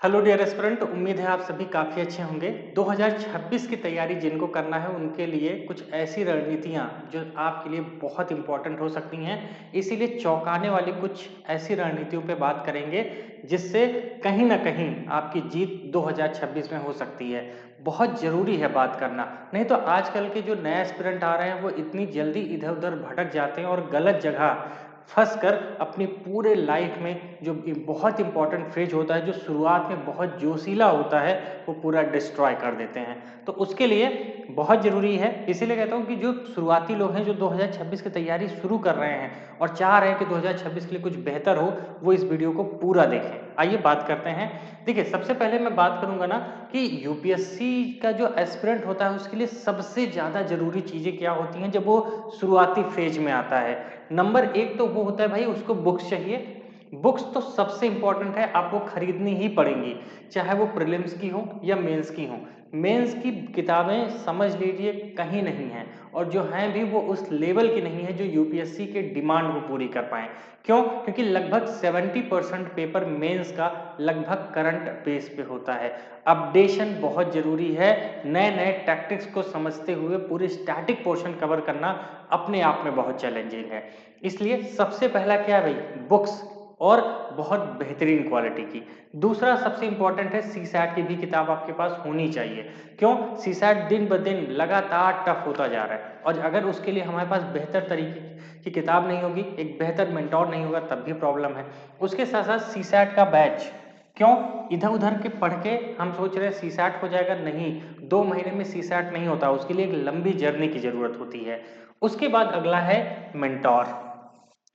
Hello dear aspirant, उम्मीद है आप सभी काफ़ी अच्छे होंगे। 2026 की तैयारी जिनको करना है उनके लिए कुछ ऐसी रणनीतियाँ जो आपके लिए बहुत इम्पोर्टेंट हो सकती हैं। इसीलिए चौंकाने वाली कुछ ऐसी रणनीतियों पे बात करेंगे जिससे कहीं न कहीं आपकी जीत 2026 में हो सकती है। बहुत ज़रूरी है बात करना, नहीं तो आजकल के जो नए एस्पिरेंट आ रहे हैं वो इतनी जल्दी इधर-उधर भटक जाते हैं और गलत जगह फँस कर अपनी पूरे लाइफ में जो बहुत इम्पोर्टेंट फेज होता है, जो शुरुआत में बहुत जोशीला होता है, वो पूरा डिस्ट्रॉय कर देते हैं। तो उसके लिए बहुत ज़रूरी है, इसीलिए कहता हूँ कि जो शुरुआती लोग हैं, जो 2026 की तैयारी शुरू कर रहे हैं और चाह रहे हैं कि 2026 के लिए कुछ बेहतर हो, वो इस वीडियो को पूरा देखें। आइए बात करते हैं। देखिए, सबसे पहले मैं बात करूँगा ना कि यूपीएससी का जो एस्पिरेंट होता है, उसके लिए सबसे ज़्यादा ज़रूरी चीज़ें क्या होती हैं जब वो शुरुआती फेज में आता है। नंबर एक तो वो होता है भाई उसको बुक्स चाहिए। बुक्स तो सबसे इंपॉर्टेंट है, आपको खरीदनी ही पड़ेंगी, चाहे वो प्रीलिम्स की हो या मेंस की हो। मेंस की किताबें समझ लीजिए कहीं नहीं हैं और जो हैं भी वो उस लेवल की नहीं है जो यूपीएससी के डिमांड को पूरी कर पाएँ। क्यों? क्योंकि लगभग 70% पेपर मेंस का लगभग करंट बेस पे होता है। अपडेशन बहुत ज़रूरी है, नए-नए टैक्टिक्स को समझते हुए पूरे स्टैटिक पोर्शन कवर करना अपने आप में बहुत चैलेंजिंग है। इसलिए सबसे पहला क्या है भाई? बुक्स और बहुत बेहतरीन क्वालिटी की। दूसरा सबसे इम्पोर्टेंट है सीसैट की भी किताब आपके पास होनी चाहिए। क्यों? सीसैट दिन ब दिन लगातार टफ होता जा रहा है और अगर उसके लिए हमारे पास बेहतर तरीके की किताब नहीं होगी, एक बेहतर मेंटर नहीं होगा तब भी प्रॉब्लम है। उसके साथ-साथ सीसैट का बैच। क्यों? इधर-उधर के पढ़ के हम सोच रहे हैं सीसैट हो जाएगा, नहीं, 2 महीने में सीसैट नहीं होता, उसके लिए एक लंबी जर्नी की ज़रूरत होती है। उसके बाद अगला है मेंटर।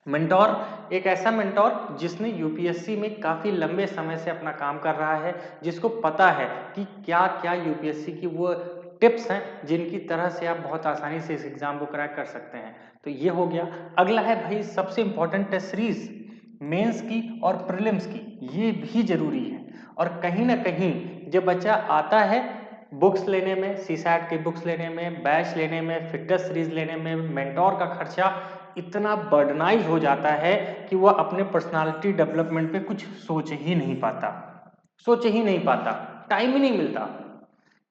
मेंटोर एक ऐसा मेंटोर जिसने यूपीएससी में काफ़ी लंबे समय से अपना काम कर रहा है, जिसको पता है कि क्या-क्या यूपीएससी की वो टिप्स हैं, जिनकी तरह से आप बहुत आसानी से इस एग्ज़ाम को क्रैक कर सकते हैं। तो ये हो गया। अगला है भाई सबसे इम्पोर्टेंट टेस्ट सीरीज़, मेंस की और प्रीलिम्स की, ये भी ज़रूरी है और कहीं न कहीं जब बच्चा आता है बुक्स लेने में, सीसैट की बुक्स लेने में, बैच लेने में, फिटनेस सीरीज़ लेने में, मेंटोर का खर्चा इतना बर्डनाइज़ हो जाता है कि वो अपने पर्सनैलिटी डेवलपमेंट पे कुछ सोच ही नहीं पाता। सोच ही नहीं पाता, टाइम ही नहीं मिलता।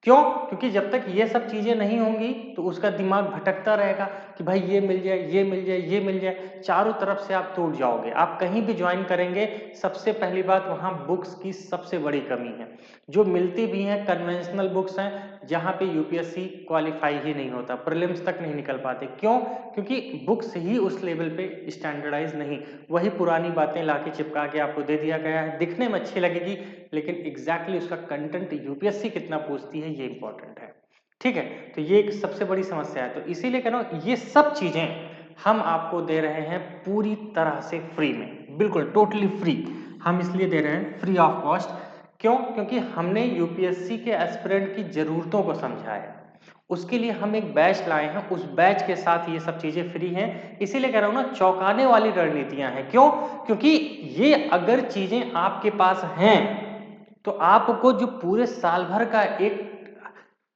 क्यों? क्योंकि जब तक ये सब चीज़ें नहीं होंगी, तो उसका दिमाग भटकता रहेगा कि भाई ये मिल जाए, ये मिल जाए, ये मिल जाए। चारों तरफ से आप टूट जाओगे। आप कहीं भी जॉइन करेंगे, सबसे पहली बात वहाँ बुक्स की सबसे बड़ी कमी है। जो मिलती भी हैं कन्वेंशनल बुक्स हैं, जहाँ पे यूपीएससी क्वालीफाई ही नहीं होता, प्रीलिम्स तक नहीं निकल पाते। क्यों? क्योंकि बुक्स ही उस लेवल पे स्टैंडर्डाइज़ नहीं, वही पुरानी बातें लाके चिपका के आपको दे दिया गया है। दिखने में अच्छी लगेगी, लेकिन एग्जैक्टली उसका कंटेंट यूपीएससी कितना पूछती है ये इंपॉर्टेंट है। ठीक है, तो ये एक सबसे बड़ी समस्या है। तो इसीलिए कह रहा हूँ ये सब चीजें हम आपको दे रहे हैं पूरी तरह से फ्री में, बिल्कुल टोटली फ्री। हम इसलिए दे रहे हैं फ्री ऑफ कॉस्ट। क्यों? क्योंकि हमने यूपीएससी के एस्पिरेंट की जरूरतों को समझा है। उसके लिए हम एक बैच लाए हैं, उस बैच के साथ ये सब चीजें फ्री हैं। इसीलिए कह रहा हूं ना, चौंकाने वाली रणनीतियां हैं। क्यों? क्योंकि ये अगर चीजें आपके पास हैं तो आपको जो पूरे साल भर का एक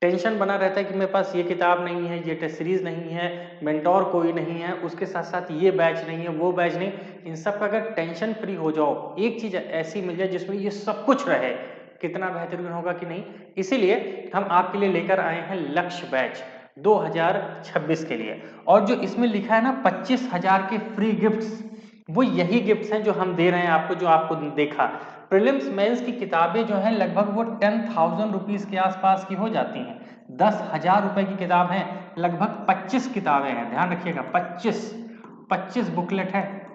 टेंशन बना रहता है कि मेरे पास ये किताब नहीं है, ये टेस्ट सीरीज नहीं है, मेंटोर कोई नहीं है, उसके साथ साथ ये बैच नहीं है, वो बैच नहीं, इन सब का अगर टेंशन फ्री हो जाओ, एक चीज ऐसी मिल जाए जिसमें ये सब कुछ रहे, कितना बेहतरीन होगा कि नहीं। इसीलिए हम आपके लिए लेकर आए हैं लक्ष्य बैच 2026 के लिए। और जो इसमें लिखा है ना 25,000 के फ्री गिफ्ट्स, वो यही गिफ्ट्स हैं जो हम दे रहे हैं आपको, जो आपको देखा। प्रीलिम्स मेंस की किताबें जो हैं लगभग वो 10,000 रुपीज़ के आसपास की हो जाती हैं। 10,000 रुपए की किताब है, लगभग 25 किताबें हैं, ध्यान रखिएगा 25 बुकलेट है।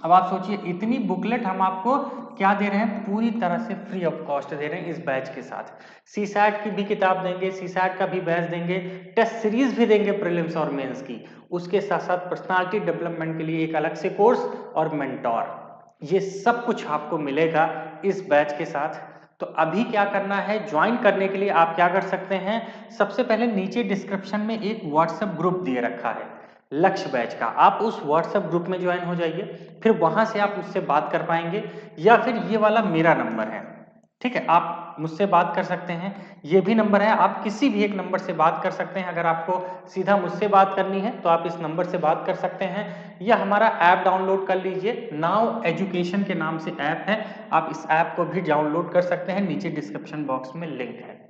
अब आप सोचिए इतनी बुकलेट हम आपको क्या दे रहे हैं, पूरी तरह से फ्री ऑफ कॉस्ट दे रहे हैं इस बैच के साथ। सीसैट की भी किताब देंगे, सीसैट का भी बैच देंगे, टेस्ट सीरीज भी देंगे प्रीलिम्स और मेंस की। उसके साथ साथ पर्सनालिटी डेवलपमेंट के लिए एक अलग से कोर्स और मेंटोर, ये सब कुछ आपको मिलेगा इस बैच के साथ। तो अभी क्या करना है, ज्वाइन करने के लिए आप क्या कर सकते हैं, सबसे पहले नीचे डिस्क्रिप्शन में एक व्हाट्सएप ग्रुप दिए रखा है लक्ष्य बैच का, आप उस व्हाट्सएप ग्रुप में ज्वाइन हो जाइए। फिर वहां से आप मुझसे बात कर पाएंगे, या फिर ये वाला मेरा नंबर है, ठीक है, आप मुझसे बात कर सकते हैं, ये भी नंबर है, आप किसी भी एक नंबर से बात कर सकते हैं। अगर आपको सीधा मुझसे बात करनी है तो आप इस नंबर से बात कर सकते हैं, या हमारा ऐप डाउनलोड कर लीजिए, नाउ एजुकेशन के नाम से ऐप है, आप इस ऐप को भी डाउनलोड कर सकते हैं, नीचे डिस्क्रिप्शन बॉक्स में लिंक है।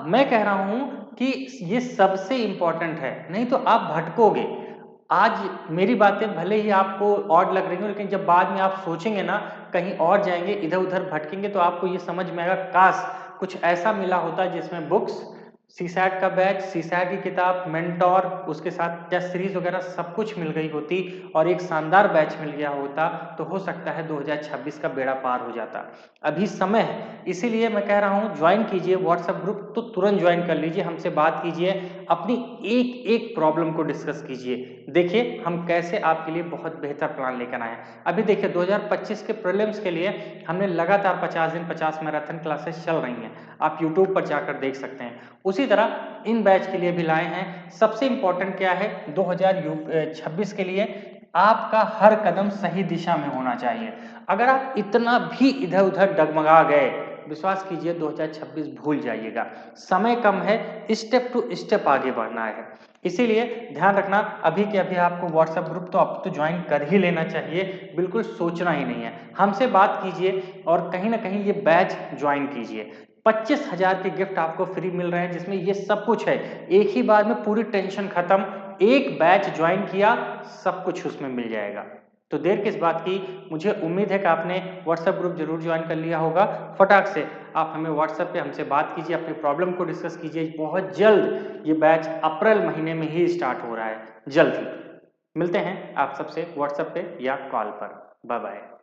मैं कह रहा हूं कि ये सबसे इंपॉर्टेंट है, नहीं तो आप भटकोगे। आज मेरी बातें भले ही आपको ऑड लग रही हो, लेकिन जब बाद में आप सोचेंगे ना, कहीं और जाएंगे, इधर उधर भटकेंगे, तो आपको ये समझ में आएगा, काश कुछ ऐसा मिला होता जिसमें बुक्स, सीसैट का बैच, सीसैट की किताब, मेंटोर, उसके साथ टेस्ट सीरीज वगैरह सब कुछ मिल गई होती और एक शानदार बैच मिल गया होता, तो हो सकता है 2026 का बेड़ा पार हो जाता। अभी समय है, इसीलिए मैं कह रहा हूं ज्वाइन कीजिए व्हाट्सएप ग्रुप, तो तुरंत ज्वाइन कर लीजिए, हमसे बात कीजिए, अपनी एक एक प्रॉब्लम को डिस्कस कीजिए, देखिए हम कैसे आपके लिए बहुत बेहतर प्लान लेकर आए हैं। अभी देखिए 2025 के प्रीलिम्स के लिए हमने लगातार 50 दिन 50 मैराथन क्लासेस चल रही हैं, आप यूट्यूब पर जाकर देख सकते हैं। उसी तरह इन बैच के लिए भी लाए हैं। सबसे इंपॉर्टेंट क्या है 2026 के लिए, आपका हर कदम सही दिशा में होना चाहिए। अगर आप इतना भी इधर उधर डगमगा गए, विश्वास कीजिए 2026 भूल जाइएगा। समय कम है, स्टेप टू स्टेप आगे बढ़ना है। इसीलिए ध्यान रखना, अभी के अभी आपको व्हाट्सएप ग्रुप तो अब तो ज्वाइन कर ही लेना चाहिए, बिल्कुल सोचना ही नहीं है, हमसे बात कीजिए और कहीं ना कहीं ये बैच ज्वाइन कीजिए। 25,000 के गिफ्ट आपको फ्री मिल रहे हैं, जिसमें ये सब कुछ है, एक ही बार में पूरी टेंशन खत्म, एक बैच ज्वाइन किया, सब कुछ उसमें मिल जाएगा। तो देर किस बात की, मुझे उम्मीद है कि आपने व्हाट्सएप ग्रुप जरूर ज्वाइन कर लिया होगा। फटाक से आप हमें व्हाट्सएप पे हमसे बात कीजिए, अपनी प्रॉब्लम को डिस्कस कीजिए। बहुत जल्द ये बैच अप्रैल महीने में ही स्टार्ट हो रहा है, जल्द ही मिलते हैं आप सबसे व्हाट्सएप पे या कॉल पर। Bye bye.